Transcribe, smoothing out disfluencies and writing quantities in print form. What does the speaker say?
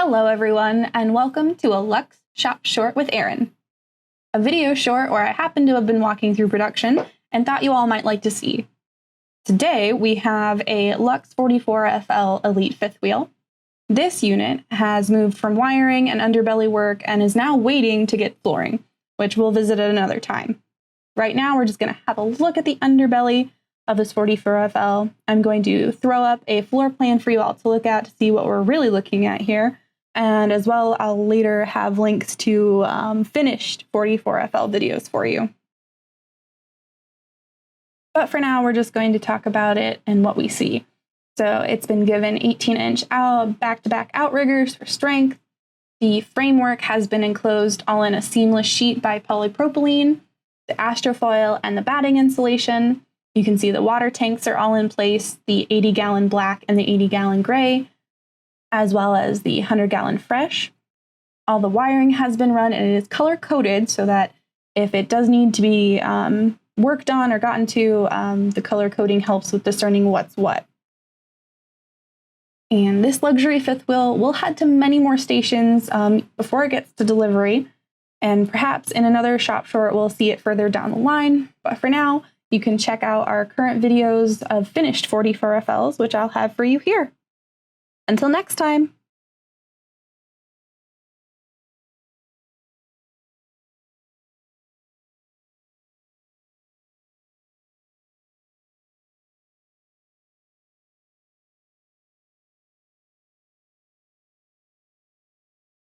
Hello everyone, and welcome to a Luxe Shop Short with Erin, a video short where I happen to have been walking through production and thought you all might like to see. Today we have a Luxe 44FL Elite fifth wheel. This unit has moved from wiring and underbelly work and is now waiting to get flooring, which we'll visit at another time. Right now we're just going to have a look at the underbelly of this 44FL. I'm going to throw up a floor plan for you all to look at to see what we're really looking at here. And as well, I'll later have links to finished 44FL videos for you. But for now, we're just going to talk about it and what we see. So it's been given 18-inch back-to-back outriggers for strength. The framework has been enclosed all in a seamless sheet by polypropylene, the astrofoil and the batting insulation. You can see the water tanks are all in place, the 80-gallon black and the 80-gallon gray, as well as the 100-gallon fresh. All the wiring has been run and it is color-coded so that if it does need to be worked on or gotten to, the color coding helps with discerning what's what. And this luxury fifth wheel will head to many more stations before it gets to delivery, and perhaps in another shop short we'll see it further down the line. But for now, you can check out our current videos of finished 44FLs, which I'll have for you here. Until next time.